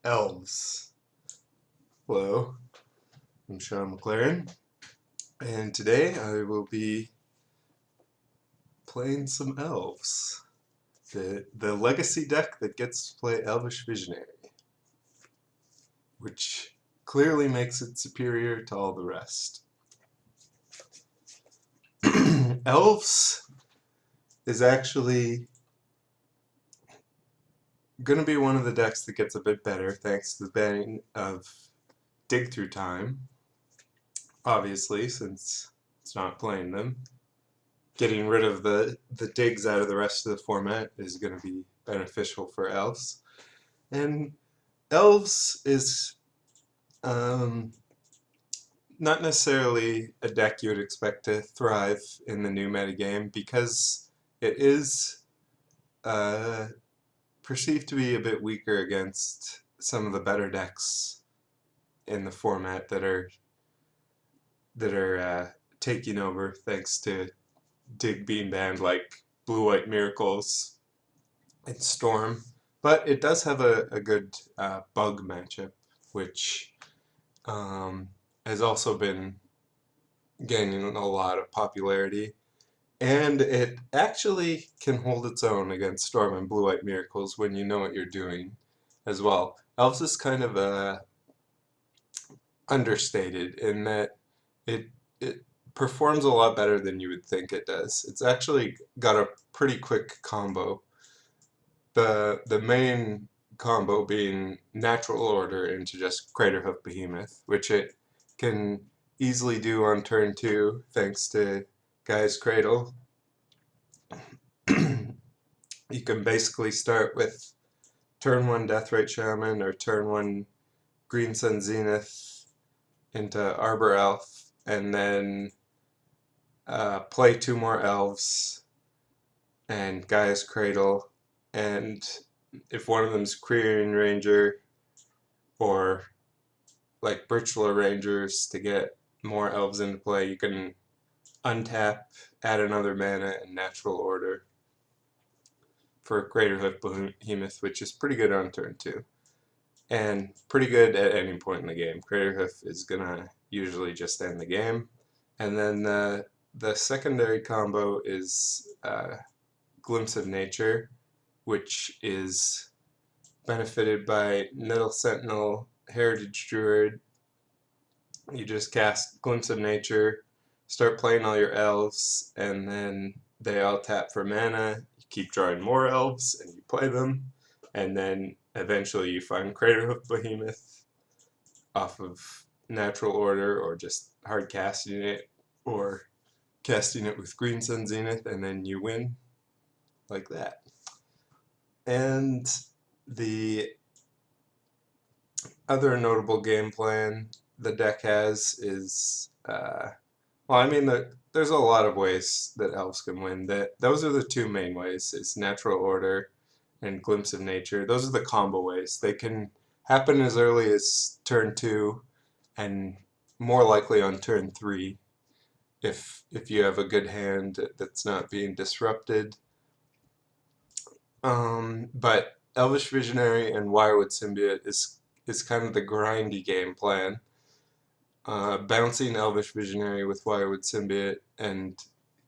Elves. Hello, I'm Shaun McLaren, and today I will be playing some Elves. The legacy deck that gets to play Elvish Visionary, which clearly makes it superior to all the rest. Elves is actually going to be one of the decks that gets a bit better thanks to the banning of Dig Through Time, obviously, since it's not playing them. Getting rid of the digs out of the rest of the format is going to be beneficial for Elves. And Elves is not necessarily a deck you would expect to thrive in the new metagame because it is perceived to be a bit weaker against some of the better decks in the format that are taking over thanks to Dig being banned, like Blue-White Miracles and Storm. But it does have a good bug matchup, which has also been gaining a lot of popularity. And it actually can hold its own against Storm and Blue-White Miracles when you know what you're doing as well. Elves is kind of understated in that it performs a lot better than you would think it does. It's actually got a pretty quick combo. The main combo being Natural Order into just Craterhoof Behemoth, which it can easily do on turn 2 thanks to Gaia's Cradle. You can basically start with turn 1 Deathrite Shaman or turn 1 Green Sun Zenith into Arbor Elf, and then play 2 more Elves and Gaia's Cradle, and if one of them's Querying Ranger or like Birchler Rangers to get more Elves into play, you can untap, add another mana, and Natural Order for Craterhoof Behemoth, which is pretty good on turn 2. And pretty good at any point in the game. Craterhoof is gonna usually just end the game. And then the secondary combo is Glimpse of Nature, which is benefited by Nettle Sentinel, Heritage Druid. You just cast Glimpse of Nature, start playing all your elves, and then they all tap for mana. You keep drawing more elves, and you play them, and then eventually you find Craterhoof Behemoth off of Natural Order, or just hard casting it, or casting it with Green Sun Zenith, and then you win like that. And the other notable game plan the deck has is, well, I mean, there's a lot of ways that Elves can win. Those are the two main ways. It's Natural Order and Glimpse of Nature. Those are the combo ways. They can happen as early as turn 2 and more likely on turn 3 if you have a good hand that's not being disrupted. But Elvish Visionary and Wirewood Symbiote is kind of the grindy game plan. Bouncing Elvish Visionary with Wirewood Symbiote and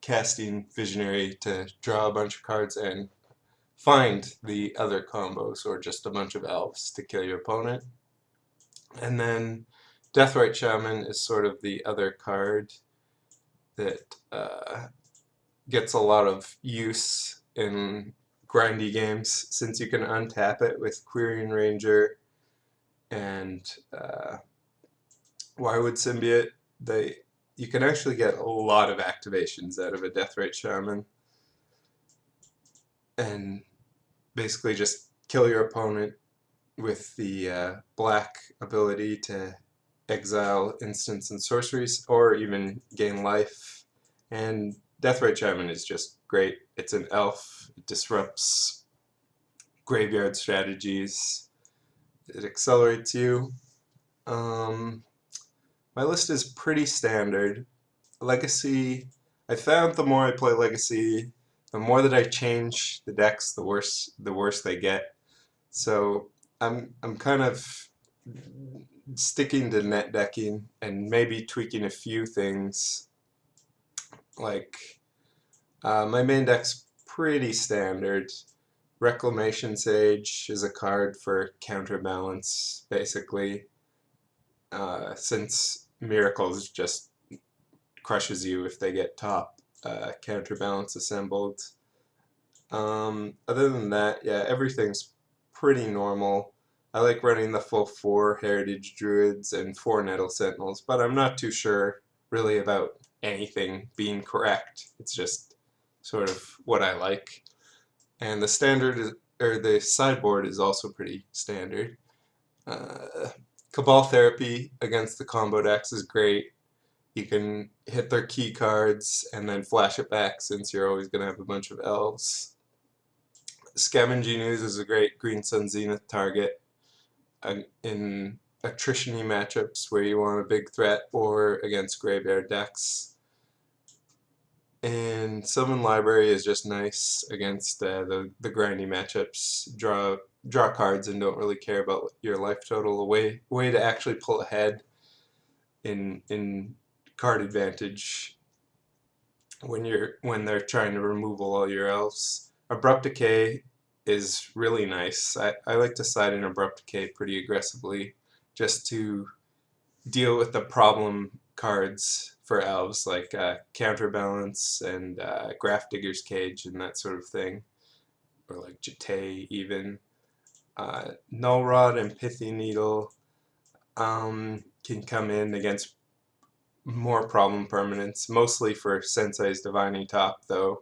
casting Visionary to draw a bunch of cards and find the other combos, or just a bunch of elves to kill your opponent. And then Deathrite Shaman is sort of the other card that gets a lot of use in grindy games, since you can untap it with Querying Ranger and Wirewood Symbiote. You can actually get a lot of activations out of a Deathrite Shaman, and basically just kill your opponent with the black ability to exile instants and sorceries, or even gain life. And Deathrite Shaman is just great. It's an elf. It disrupts graveyard strategies. It accelerates you. My list is pretty standard. Legacy, I found the more I play Legacy, the more that I change the decks, the worse they get. So I'm kind of sticking to net decking and maybe tweaking a few things. Like my main deck's pretty standard. Reclamation Sage is a card for counterbalance, basically, since Miracles just crushes you if they get top counterbalance assembled. Other than that, yeah, everything's pretty normal. I like running the full 4 Heritage Druids and 4 Nettle Sentinels, but I'm not too sure really about anything being correct. It's just sort of what I like. And the standard is, or the sideboard is also pretty standard. Cabal Therapy against the combo decks is great. You can hit their key cards and then flash it back since you're always going to have a bunch of elves. Scavenging Ooze is a great Green Sun Zenith target in attrition-y matchups where you want a big threat or against graveyard decks. And Summon Library is just nice against the grindy matchups. Draw cards and don't really care about your life total. A way to actually pull ahead in card advantage when they're trying to remove all your elves. Abrupt Decay is really nice. I like to side in Abrupt Decay pretty aggressively just to deal with the problem cards for elves like Counterbalance and Grafdigger's Cage and that sort of thing, or like Jete even. Null Rod and Pithy Needle can come in against more problem permanents, mostly for Sensei's Divining Top though.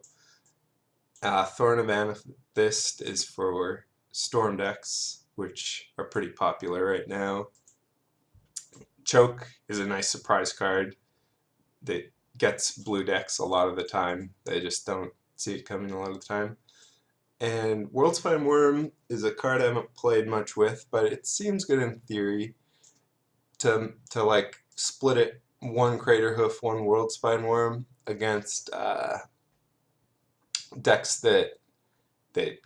Thorn of Amethyst is for Storm decks, which are pretty popular right now. Choke is a nice surprise card that gets blue decks a lot of the time. They just don't see it coming a lot of the time. And Worldspine Worm is a card I haven't played much with, but it seems good in theory to like split it one Craterhoof, one Worldspine Worm against decks that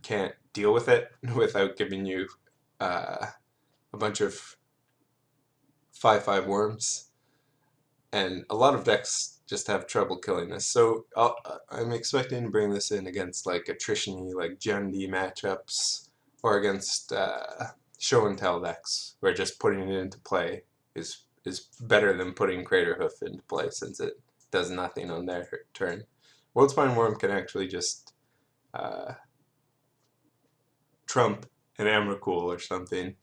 can't deal with it without giving you a bunch of 5/5 worms. And a lot of decks just have trouble killing this. So I'm expecting to bring this in against like attrition-y, like Gen D matchups, or against show and tell decks, where just putting it into play is better than putting Craterhoof into play since it does nothing on their turn. Worldspine Worm can actually just trump an Emrakul or something,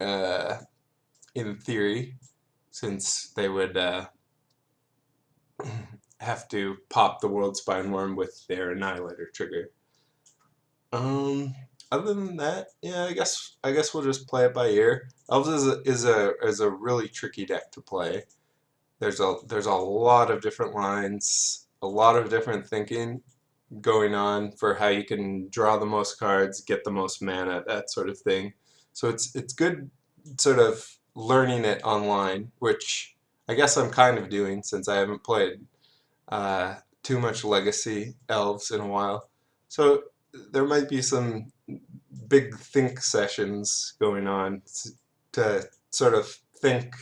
in theory, since they would have to pop the Worldspine Worm with their Annihilator trigger. Other than that, yeah, I guess we'll just play it by ear. Elves is a really tricky deck to play. There's a lot of different lines, a lot of different thinking going on for how you can draw the most cards, get the most mana, that sort of thing. So it's good sort of learning it online, which I guess I'm kind of doing since I haven't played too much Legacy Elves in a while. So there might be some big think sessions going on to sort of think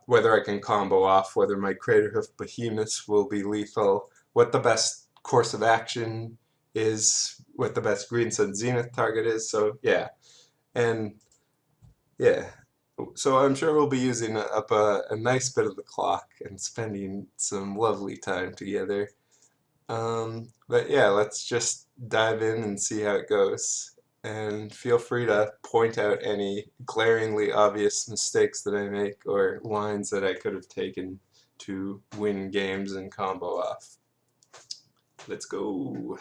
whether I can combo off, whether my Craterhoof Behemoths will be lethal, what the best course of action is, what the best Green Sun Zenith target is. So yeah, and yeah, so I'm sure we'll be using up a nice bit of the clock and spending some lovely time together. But yeah, let's just dive in and see how it goes. And feel free to point out any glaringly obvious mistakes that I make or lines that I could have taken to win games and combo off. Let's go.